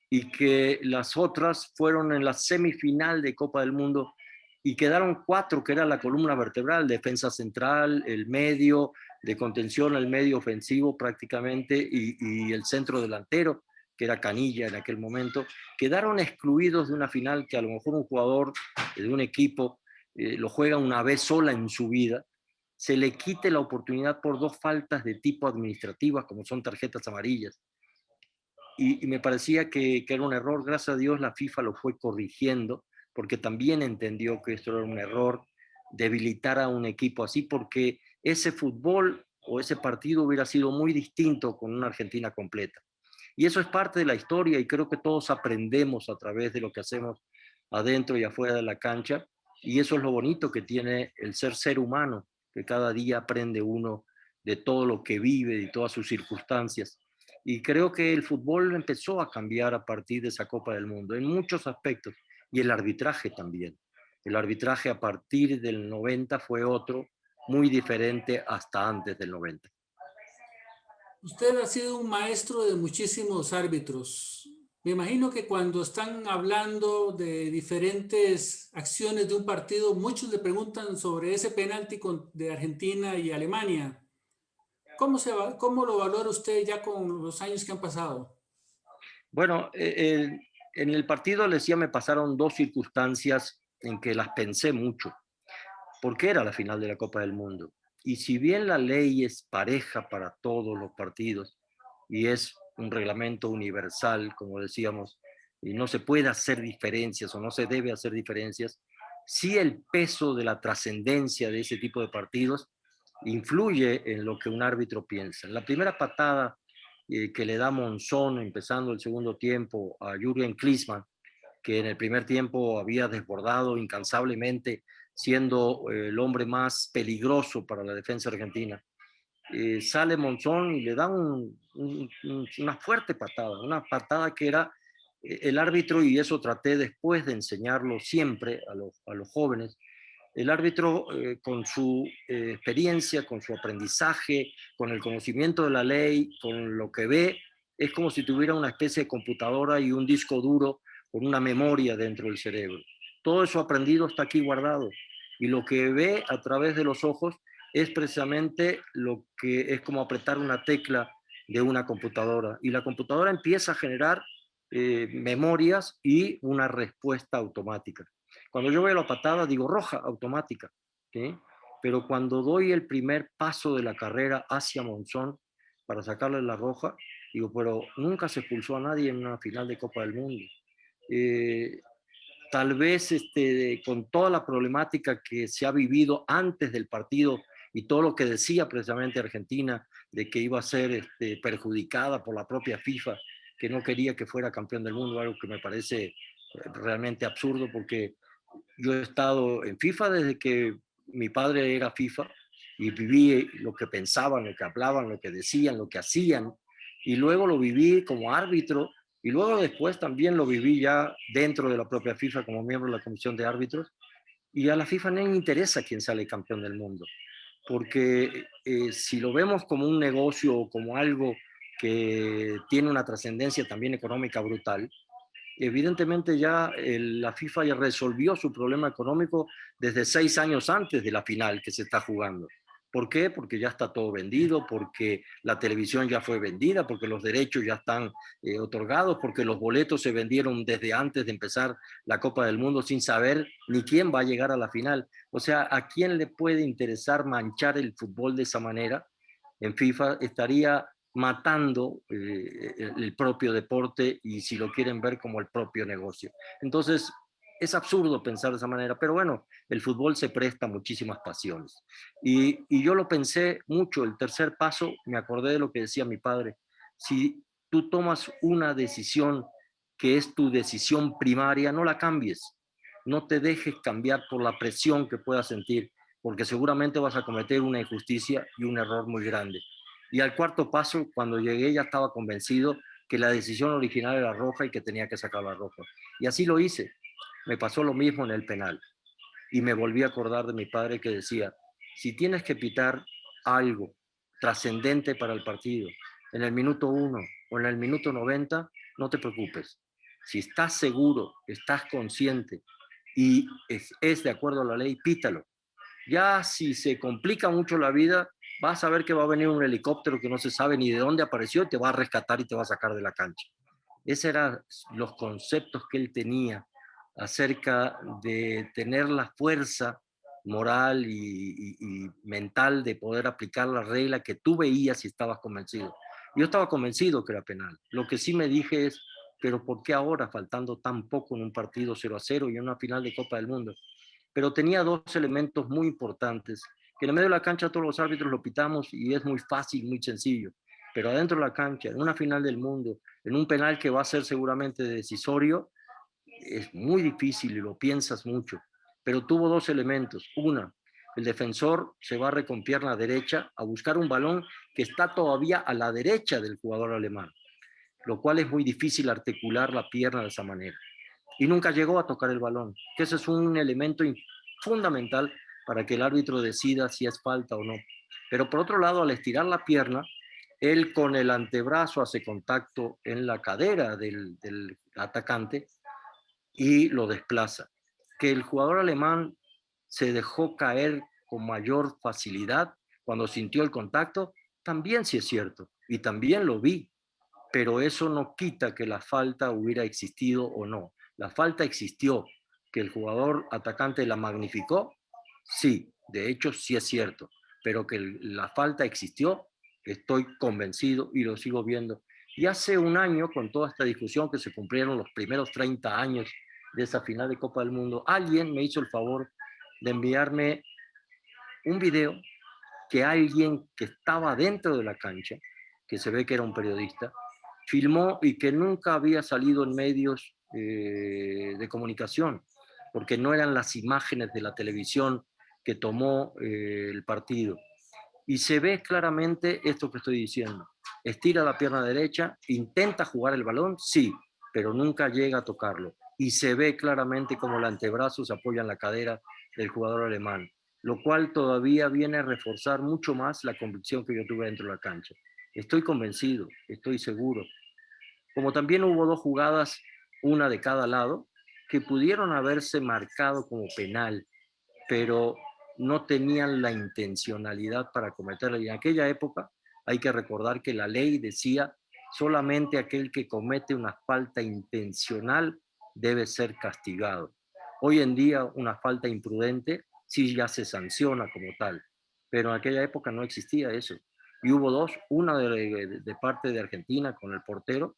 y que las otras fueron en la semifinal de Copa del Mundo, y quedaron 4, que era la columna vertebral: defensa central, el medio de contención, el medio ofensivo prácticamente, y el centro delantero, que era Canilla en aquel momento. Quedaron excluidos de una final que a lo mejor un jugador de un equipo lo juega una vez sola en su vida, se le quite la oportunidad por 2 faltas de tipo administrativas, como son tarjetas amarillas. Y me parecía que era un error. Gracias a Dios la FIFA lo fue corrigiendo, porque también entendió que esto era un error, debilitar a un equipo así, porque ese fútbol o ese partido hubiera sido muy distinto con una Argentina completa. Y eso es parte de la historia, y creo que todos aprendemos a través de lo que hacemos adentro y afuera de la cancha, y eso es lo bonito que tiene el ser humano, que cada día aprende uno de todo lo que vive, de todas sus circunstancias. Y creo que el fútbol empezó a cambiar a partir de esa Copa del Mundo en muchos aspectos, y el arbitraje también. El arbitraje a partir del 90 fue otro, muy diferente hasta antes del 90. Usted ha sido un maestro de muchísimos árbitros. Me imagino que cuando están hablando de diferentes acciones de un partido, muchos le preguntan sobre ese penalti de Argentina y Alemania. ¿Cómo lo valora usted ya con los años que han pasado? Bueno, en el partido, le decía, me pasaron 2 circunstancias en que las pensé mucho, porque era la final de la Copa del Mundo. Y si bien la ley es pareja para todos los partidos y es un reglamento universal, como decíamos, y no se puede hacer diferencias o no se debe hacer diferencias, sí el peso de la trascendencia de ese tipo de partidos influye en lo que un árbitro piensa. La primera patada que le da Monzón empezando el segundo tiempo a Jürgen Klinsmann, que en el primer tiempo había desbordado incansablemente, siendo el hombre más peligroso para la defensa argentina. Sale Monzón y le da una fuerte patada, una patada que era el árbitro, y eso traté después de enseñarlo siempre a los jóvenes. El árbitro, con su experiencia, con su aprendizaje, con el conocimiento de la ley, con lo que ve, es como si tuviera una especie de computadora y un disco duro con una memoria dentro del cerebro. Todo eso aprendido está aquí guardado, y lo que ve a través de los ojos es precisamente lo que es como apretar una tecla de una computadora, y la computadora empieza a generar memorias y una respuesta automática. Cuando yo veo la patada digo roja automática, ¿sí? Pero cuando doy el primer paso de la carrera hacia Monzón para sacarle la roja, digo, pero nunca se expulsó a nadie en una final de Copa del Mundo. eh, tal vez con toda la problemática que se ha vivido antes del partido y todo lo que decía precisamente Argentina de que iba a ser perjudicada por la propia FIFA, que no quería que fuera campeón del mundo, algo que me parece realmente absurdo, porque yo he estado en FIFA desde que mi padre era FIFA y viví lo que pensaban, lo que hablaban, lo que decían, lo que hacían, y luego lo viví como árbitro y luego después también lo viví ya dentro de la propia FIFA como miembro de la comisión de árbitros, y a la FIFA no le interesa quién sale campeón del mundo, porque si lo vemos como un negocio o como algo que tiene una trascendencia también económica brutal, evidentemente ya la FIFA ya resolvió su problema económico desde 6 años antes de la final que se está jugando. ¿Por qué? Porque ya está todo vendido, porque la televisión ya fue vendida, porque los derechos ya están otorgados, porque los boletos se vendieron desde antes de empezar la Copa del Mundo sin saber ni quién va a llegar a la final. O sea, ¿a quién le puede interesar manchar el fútbol de esa manera? En FIFA estaría matando el propio deporte y si lo quieren ver como el propio negocio. Entonces, es absurdo pensar de esa manera, pero bueno, el fútbol se presta a muchísimas pasiones. Y yo lo pensé mucho, el tercer paso, me acordé de lo que decía mi padre, si tú tomas una decisión que es tu decisión primaria, no la cambies, no te dejes cambiar por la presión que puedas sentir, porque seguramente vas a cometer una injusticia y un error muy grande. Y al cuarto paso, cuando llegué, ya estaba convencido que la decisión original era roja y que tenía que sacar la roja. Y así lo hice. Me pasó lo mismo en el penal. Y me volví a acordar de mi padre que decía, si tienes que pitar algo trascendente para el partido en el minuto 1 o en el minuto 90, no te preocupes. Si estás seguro, estás consciente y es de acuerdo a la ley, pítalo. Ya si se complica mucho la vida, vas a ver que va a venir un helicóptero que no se sabe ni de dónde apareció y te va a rescatar y te va a sacar de la cancha. Esos eran los conceptos que él tenía acerca de tener la fuerza moral y mental de poder aplicar la regla que tú veías y estabas convencido. Yo estaba convencido que era penal. Lo que sí me dije es, pero ¿por qué ahora, faltando tan poco en un partido 0-0 y en una final de Copa del Mundo? Pero tenía dos elementos muy importantes, que en el medio de la cancha todos los árbitros lo pitamos y es muy fácil, muy sencillo, pero adentro de la cancha, en una final del mundo, en un penal que va a ser seguramente decisorio, es muy difícil y lo piensas mucho, pero tuvo dos elementos. Una, el defensor se barre con pierna derecha a buscar un balón que está todavía a la derecha del jugador alemán, lo cual es muy difícil articular la pierna de esa manera y nunca llegó a tocar el balón, que ese es un elemento fundamental para que el árbitro decida si es falta o no. Pero por otro lado, al estirar la pierna, él con el antebrazo hace contacto en la cadera del atacante y lo desplaza. Que el jugador alemán se dejó caer con mayor facilidad cuando sintió el contacto, también sí es cierto, y también lo vi, pero eso no quita que la falta hubiera existido o no. La falta existió. Que el jugador atacante la magnificó, sí, de hecho sí es cierto, pero que la falta existió, estoy convencido y lo sigo viendo. Y hace un año, con toda esta discusión que se cumplieron los primeros 30 años de esa final de Copa del Mundo, alguien me hizo el favor de enviarme un video que alguien que estaba dentro de la cancha, que se ve que era un periodista, filmó y que nunca había salido en medios de comunicación, porque no eran las imágenes de la televisión que tomó el partido. Y se ve claramente esto que estoy diciendo. Estira la pierna derecha, intenta jugar el balón, sí, pero nunca llega a tocarlo. Y se ve claramente como el antebrazo se apoya en la cadera del jugador alemán, lo cual todavía viene a reforzar mucho más la convicción que yo tuve dentro de la cancha. Estoy convencido, estoy seguro. Como también hubo dos jugadas, una de cada lado, que pudieron haberse marcado como penal, pero no tenían la intencionalidad para cometerla. Y en aquella época hay que recordar que la ley decía solamente aquel que comete una falta intencional debe ser castigado. Hoy en día una falta imprudente sí ya se sanciona como tal, pero en aquella época no existía eso. Y hubo dos, una de parte de Argentina con el portero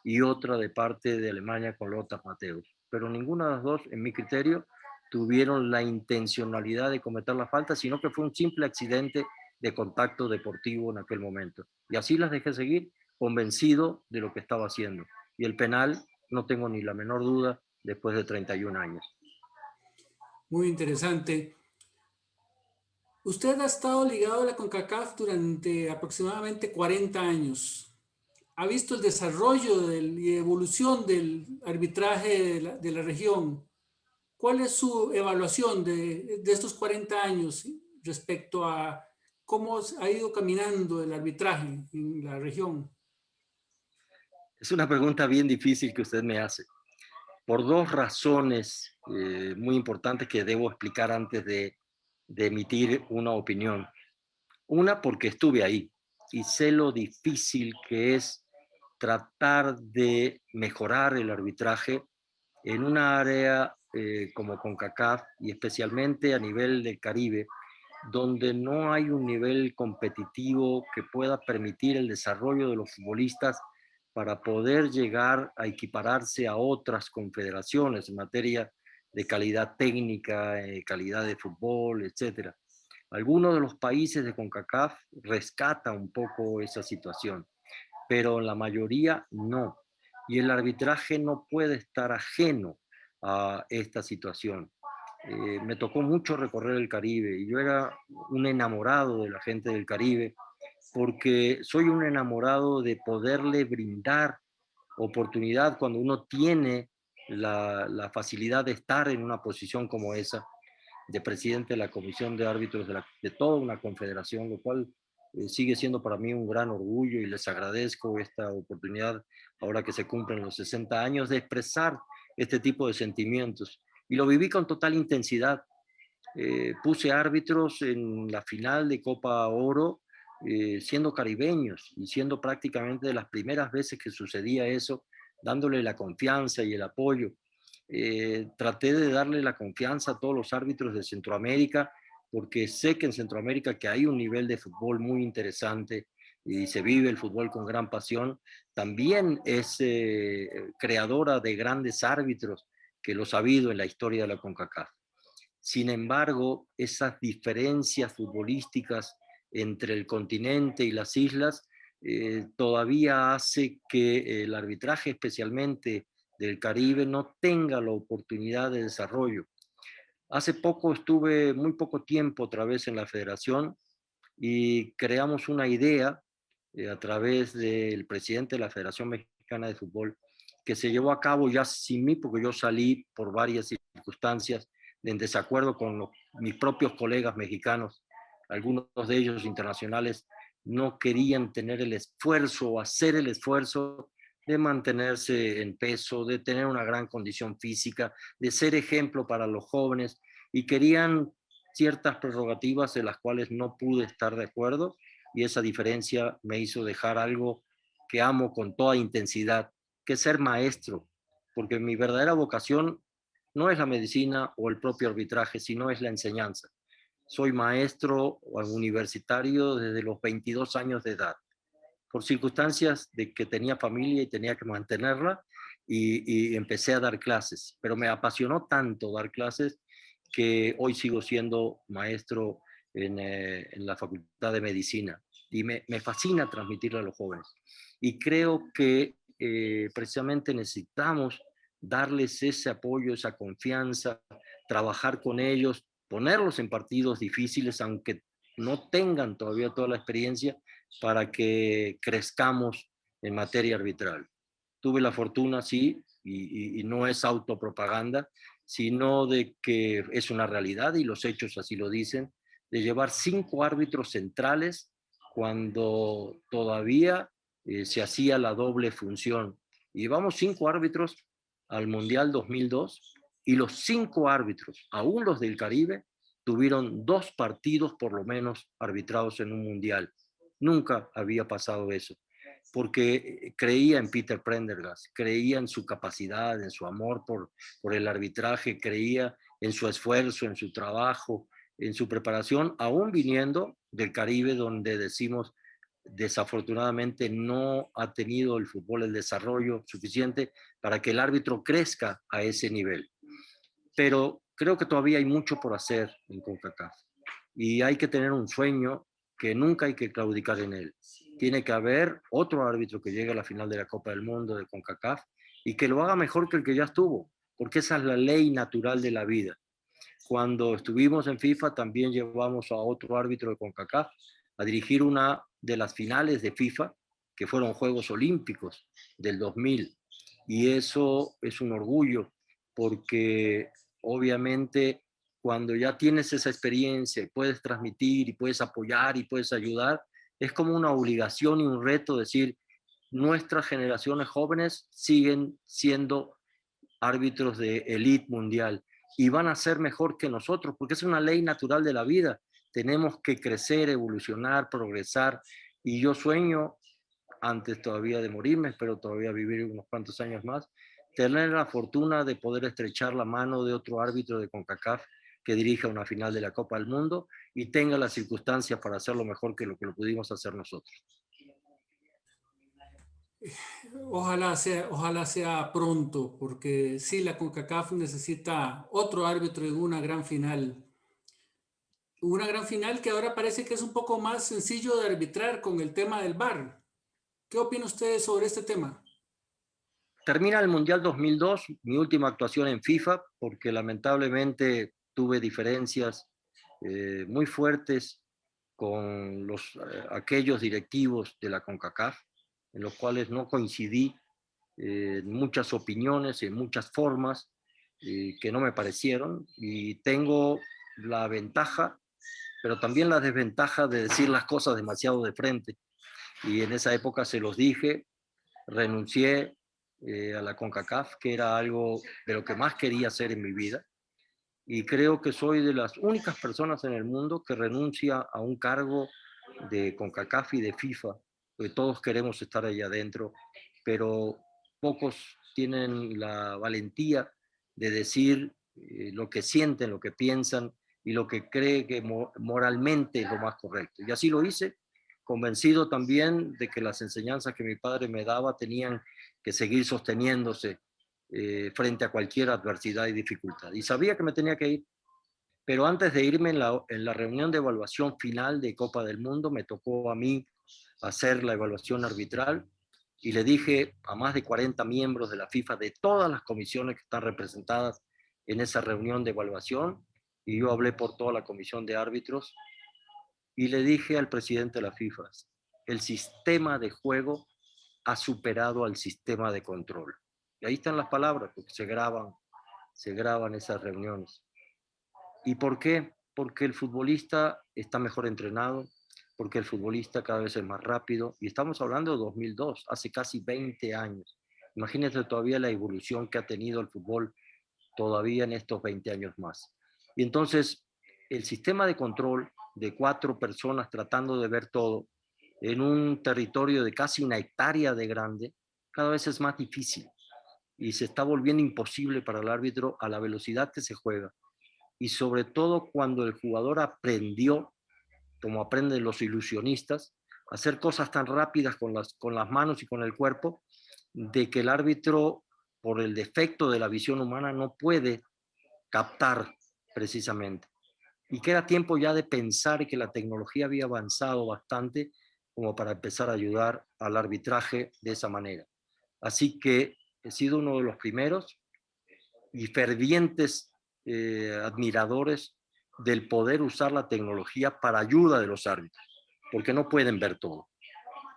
y otra de parte de Alemania con Lothar Matthäus. Pero ninguna de las dos, en mi criterio, tuvieron la intencionalidad de cometer la falta, sino que fue un simple accidente de contacto deportivo en aquel momento. Y así las dejé seguir, convencido de lo que estaba haciendo. Y el penal, no tengo ni la menor duda, después de 31 años. Muy interesante. Usted ha estado ligado a la CONCACAF durante aproximadamente 40 años. Ha visto el desarrollo y evolución del arbitraje de la región. ¿Cuál es su evaluación de estos 40 años respecto a cómo ha ido caminando el arbitraje en la región? Es una pregunta bien difícil que usted me hace, por dos razones muy importantes que debo explicar antes de emitir una opinión. Una, porque estuve ahí y sé lo difícil que es tratar de mejorar el arbitraje en una área como CONCACAF y especialmente a nivel del Caribe, donde no hay un nivel competitivo que pueda permitir el desarrollo de los futbolistas para poder llegar a equipararse a otras confederaciones en materia de calidad técnica, calidad de fútbol, etcétera. Algunos de los países de CONCACAF rescatan un poco esa situación, pero la mayoría no. Y el arbitraje no puede estar ajeno a esta situación. Me tocó mucho recorrer el Caribe y yo era un enamorado de la gente del Caribe porque soy un enamorado de poderle brindar oportunidad cuando uno tiene la facilidad de estar en una posición como esa, de presidente de la comisión de árbitros de toda una confederación, lo cual sigue siendo para mí un gran orgullo y les agradezco esta oportunidad ahora que se cumplen los 60 años de expresar este tipo de sentimientos. Y lo viví con total intensidad. Puse árbitros en la final de Copa Oro siendo caribeños y siendo prácticamente de las primeras veces que sucedía eso, dándole la confianza y el apoyo. Traté de darle la confianza a todos los árbitros de Centroamérica, porque sé que en Centroamérica que hay un nivel de fútbol muy interesante y se vive el fútbol con gran pasión, también es creadora de grandes árbitros que los ha habido en la historia de la CONCACAF. Sin embargo, esas diferencias futbolísticas entre el continente y las islas todavía hace que el arbitraje, especialmente del Caribe, no tenga la oportunidad de desarrollo. Hace poco estuve muy poco tiempo otra vez en la federación y creamos una idea a través del presidente de la Federación Mexicana de Fútbol que se llevó a cabo ya sin mí, porque yo salí por varias circunstancias en desacuerdo con mis propios colegas mexicanos. Algunos de ellos internacionales no querían tener el esfuerzo o hacer el esfuerzo de mantenerse en peso, de tener una gran condición física, de ser ejemplo para los jóvenes y querían ciertas prerrogativas de las cuales no pude estar de acuerdo y esa diferencia me hizo dejar algo que amo con toda intensidad, que es ser maestro, porque mi verdadera vocación no es la medicina o el propio arbitraje, sino es la enseñanza. Soy maestro universitario desde los 22 años de edad, por circunstancias de que tenía familia y tenía que mantenerla y empecé a dar clases, pero me apasionó tanto dar clases que hoy sigo siendo maestro en la Facultad de Medicina y me fascina transmitirlo a los jóvenes. Y creo que precisamente necesitamos darles ese apoyo, esa confianza, trabajar con ellos, ponerlos en partidos difíciles, aunque no tengan todavía toda la experiencia, para que crezcamos en materia arbitral. Tuve la fortuna, sí, y no es autopropaganda, sino de que es una realidad y los hechos así lo dicen, de llevar 5 árbitros centrales cuando todavía se hacía la doble función. Y llevamos 5 árbitros al Mundial 2002 y los 5 árbitros, aún los del Caribe, tuvieron 2 partidos por lo menos arbitrados en un Mundial. Nunca había pasado eso porque creía en Peter Prendergast, creía en su capacidad, en su amor por el arbitraje, creía en su esfuerzo, en su trabajo, en su preparación, aún viniendo del Caribe, donde decimos desafortunadamente no ha tenido el fútbol el desarrollo suficiente para que el árbitro crezca a ese nivel. Pero creo que todavía hay mucho por hacer en CONCACAF y hay que tener un sueño que nunca hay que claudicar en él. Tiene que haber otro árbitro que llegue a la final de la Copa del Mundo de CONCACAF y que lo haga mejor que el que ya estuvo, porque esa es la ley natural de la vida. Cuando estuvimos en FIFA también llevamos a otro árbitro de CONCACAF a dirigir una de las finales de FIFA, que fueron Juegos Olímpicos del 2000. Y eso es un orgullo, porque obviamente cuando ya tienes esa experiencia y puedes transmitir y puedes apoyar y puedes ayudar, es como una obligación y un reto decir, nuestras generaciones jóvenes siguen siendo árbitros de élite mundial y van a ser mejor que nosotros, porque es una ley natural de la vida. Tenemos que crecer, evolucionar, progresar, y yo sueño, antes todavía de morirme, espero todavía vivir unos cuantos años más, tener la fortuna de poder estrechar la mano de otro árbitro de CONCACAF que dirija una final de la Copa del Mundo y tenga las circunstancias para hacerlo mejor que lo pudimos hacer nosotros. Ojalá sea pronto, porque sí, la CONCACAF necesita otro árbitro en una gran final. Una gran final que ahora parece que es un poco más sencillo de arbitrar con el tema del VAR. ¿Qué opina usted sobre este tema? Termina el Mundial 2002, mi última actuación en FIFA, porque lamentablemente tuve diferencias muy fuertes con aquellos directivos de la CONCACAF, en los cuales no coincidí en muchas opiniones, en muchas formas que no me parecieron, y tengo la ventaja, pero también la desventaja de decir las cosas demasiado de frente. Y en esa época se los dije, renuncié a la CONCACAF, que era algo de lo que más quería hacer en mi vida. Y creo que soy de las únicas personas en el mundo que renuncia a un cargo de CONCACAF y de FIFA, porque todos queremos estar ahí adentro, pero pocos tienen la valentía de decir lo que sienten, lo que piensan y lo que cree que moralmente es lo más correcto. Y así lo hice, convencido también de que las enseñanzas que mi padre me daba tenían que seguir sosteniéndose frente a cualquier adversidad y dificultad. Y sabía que me tenía que ir, pero antes de irme en la reunión de evaluación final de Copa del Mundo, me tocó a mí hacer la evaluación arbitral y le dije a más de 40 miembros de la FIFA, de todas las comisiones que están representadas en esa reunión de evaluación, y yo hablé por toda la comisión de árbitros, y le dije al presidente de la FIFA, el sistema de juego ha superado al sistema de control. Y ahí están las palabras, porque se graban esas reuniones. ¿Y por qué? Porque el futbolista está mejor entrenado, porque el futbolista cada vez es más rápido, y estamos hablando de 2002, hace casi 20 años. Imagínate todavía la evolución que ha tenido el fútbol todavía en estos 20 años más. Y entonces, el sistema de control de 4 personas tratando de ver todo en un territorio de casi una hectárea de grande, cada vez es más difícil y se está volviendo imposible para el árbitro a la velocidad que se juega. Y sobre todo cuando el jugador aprendió, como aprenden los ilusionistas, a hacer cosas tan rápidas con las manos y con el cuerpo, de que el árbitro, por el defecto de la visión humana, no puede captar precisamente. Y que era tiempo ya de pensar que la tecnología había avanzado bastante como para empezar a ayudar al arbitraje de esa manera. Así que he sido uno de los primeros y fervientes admiradores del poder usar la tecnología para ayuda de los árbitros, porque no pueden ver todo.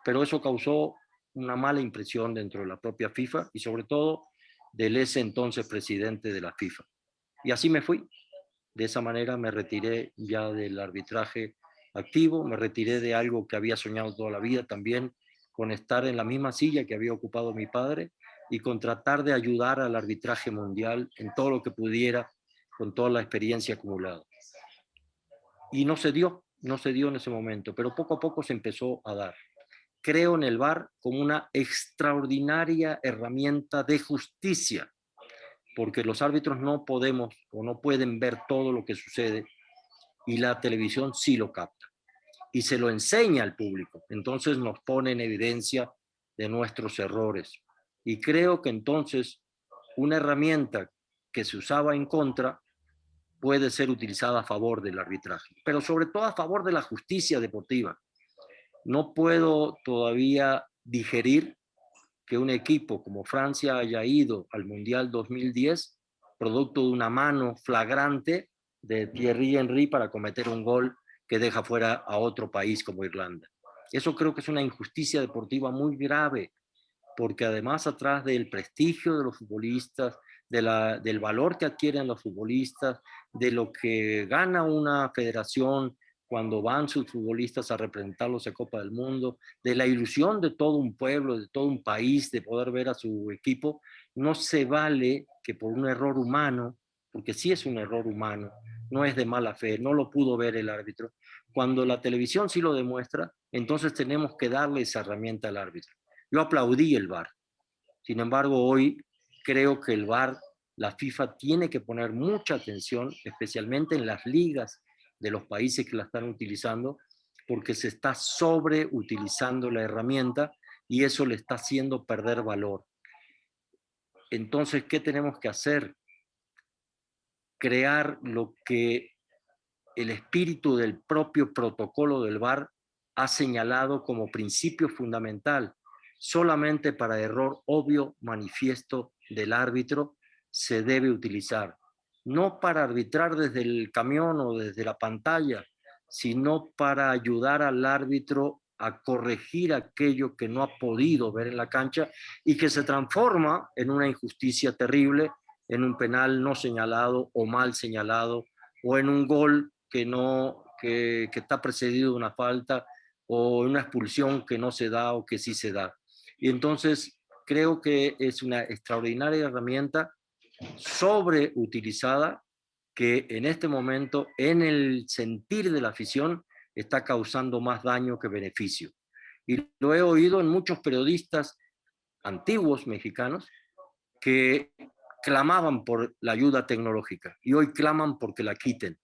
Pero eso causó una mala impresión dentro de la propia FIFA y sobre todo del ese entonces presidente de la FIFA. Y así me fui. De esa manera me retiré ya del arbitraje activo, me retiré de algo que había soñado toda la vida también, con estar en la misma silla que había ocupado mi padre y con tratar de ayudar al arbitraje mundial en todo lo que pudiera, con toda la experiencia acumulada. Y no se dio en ese momento, pero poco a poco se empezó a dar. Creo en el VAR como una extraordinaria herramienta de justicia, porque los árbitros no podemos o no pueden ver todo lo que sucede y la televisión sí lo capta. y se lo enseña al público. Entonces nos pone en evidencia de nuestros errores. Y creo que entonces una herramienta que se usaba en contra puede ser utilizada a favor del arbitraje, pero sobre todo a favor de la justicia deportiva. No puedo todavía digerir que un equipo como Francia haya ido al Mundial 2010 producto de una mano flagrante de Thierry Henry para cometer un gol que deja fuera a otro país como Irlanda. Eso creo que es una injusticia deportiva muy grave, porque además atrás del prestigio de los futbolistas, del valor que adquieren los futbolistas, de lo que gana una federación cuando van sus futbolistas a representarlos en Copa del Mundo, de la ilusión de todo un pueblo, de todo un país, de poder ver a su equipo, no se vale que por un error humano, porque sí es un error humano, no es de mala fe, no lo pudo ver el árbitro. Cuando la televisión sí lo demuestra, entonces tenemos que darle esa herramienta al árbitro. Yo aplaudí el VAR. Sin embargo, hoy creo que el VAR, la FIFA tiene que poner mucha atención, especialmente en las ligas de los países que la están utilizando, porque se está sobreutilizando la herramienta y eso le está haciendo perder valor. Entonces, ¿qué tenemos que hacer? Crear lo que el espíritu del propio protocolo del VAR ha señalado como principio fundamental. Solamente para error obvio, manifiesto del árbitro se debe utilizar. No para arbitrar desde el camión o desde la pantalla, sino para ayudar al árbitro a corregir aquello que no ha podido ver en la cancha y que se transforma en una injusticia terrible, en un penal no señalado o mal señalado, o en un gol que está precedido de una falta, o una expulsión que no se da o que sí se da. Y entonces creo que es una extraordinaria herramienta sobreutilizada que en este momento, en el sentir de la afición, está causando más daño que beneficio. Y lo he oído en muchos periodistas antiguos mexicanos que clamaban por la ayuda tecnológica y hoy claman porque la quiten.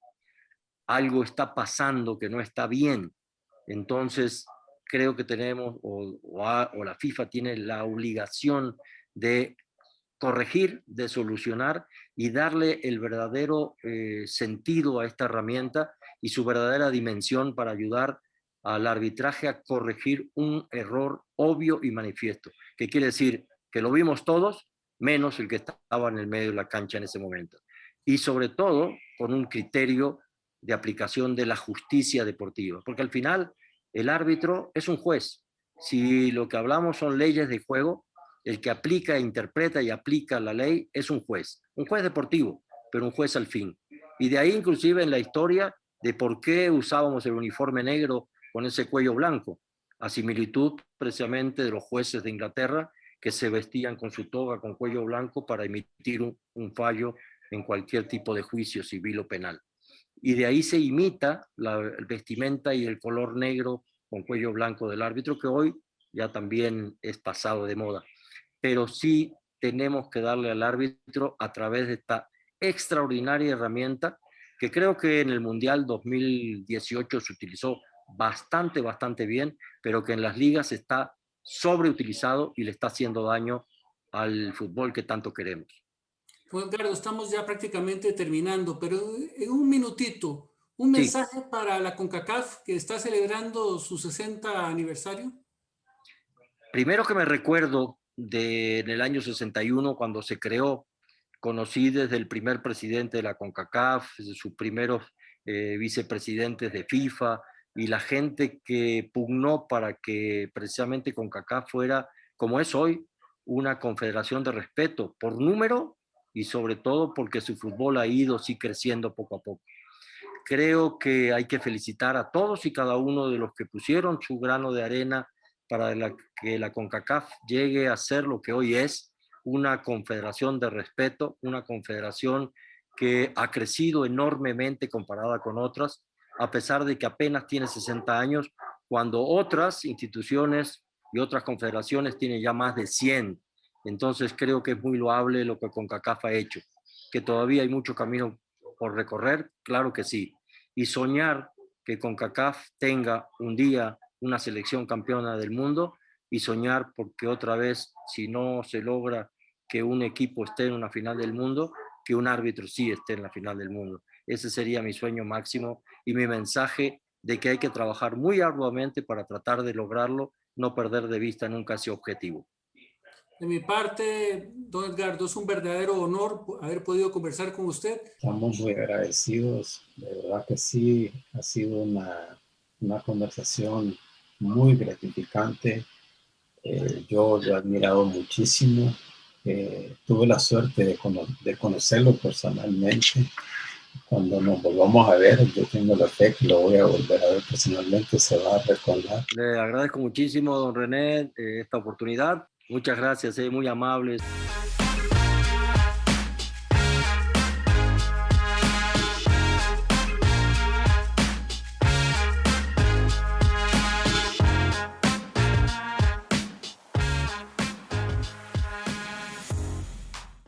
Algo está pasando que no está bien. Entonces, creo que tenemos, o la FIFA tiene la obligación de corregir, de solucionar y darle el verdadero sentido a esta herramienta y su verdadera dimensión para ayudar al arbitraje a corregir un error obvio y manifiesto, que quiere decir que lo vimos todos, menos el que estaba en el medio de la cancha en ese momento. Y sobre todo con un criterio de aplicación de la justicia deportiva, porque al final el árbitro es un juez. Si lo que hablamos son leyes de juego, el que aplica, interpreta y aplica la ley es un juez deportivo, pero un juez al fin. Y de ahí inclusive en la historia de por qué usábamos el uniforme negro con ese cuello blanco, a similitud precisamente de los jueces de Inglaterra que se vestían con su toga con cuello blanco para emitir un fallo en cualquier tipo de juicio civil o penal. Y de ahí se imita la vestimenta y el color negro con cuello blanco del árbitro, que hoy ya también es pasado de moda. Pero sí tenemos que darle al árbitro a través de esta extraordinaria herramienta que creo que en el Mundial 2018 se utilizó bastante bien, pero que en las ligas está sobreutilizado y le está haciendo daño al fútbol que tanto queremos. Juan Carlos, estamos ya prácticamente terminando, pero en un minutito, un Sí, mensaje para la CONCACAF que está celebrando su 60 aniversario. primero que me recuerdo en el año 61 cuando se creó, conocí desde el primer presidente de la CONCACAF, desde sus primeros vicepresidentes de FIFA y la gente que pugnó para que precisamente CONCACAF fuera, como es hoy, una confederación de respeto por número y sobre todo porque su fútbol ha ido sí creciendo poco a poco. Creo que hay que felicitar a todos y cada uno de los que pusieron su grano de arena para que la CONCACAF llegue a ser lo que hoy es, una confederación de respeto, una confederación que ha crecido enormemente comparada con otras, a pesar de que apenas tiene 60 años, cuando otras instituciones y otras confederaciones tienen ya más de 100. Entonces creo que es muy loable lo que CONCACAF ha hecho. Que todavía hay mucho camino por recorrer, claro que sí. Y soñar que CONCACAF tenga un día una selección campeona del mundo y soñar porque otra vez, si no se logra que un equipo esté en una final del mundo, que un árbitro sí esté en la final del mundo. Ese sería mi sueño máximo y mi mensaje de que hay que trabajar muy arduamente para tratar de lograrlo, no perder de vista nunca ese objetivo. De mi parte, don Edgardo, es un verdadero honor haber podido conversar con usted. Estamos muy agradecidos, de verdad que sí, ha sido una conversación muy gratificante. Yo lo he admirado muchísimo. Tuve la suerte de conocerlo personalmente. Cuando nos volvamos a ver, yo tengo la fe que lo voy a volver a ver personalmente, se va a recordar. Le agradezco muchísimo, don René, esta oportunidad. Muchas gracias, muy amables.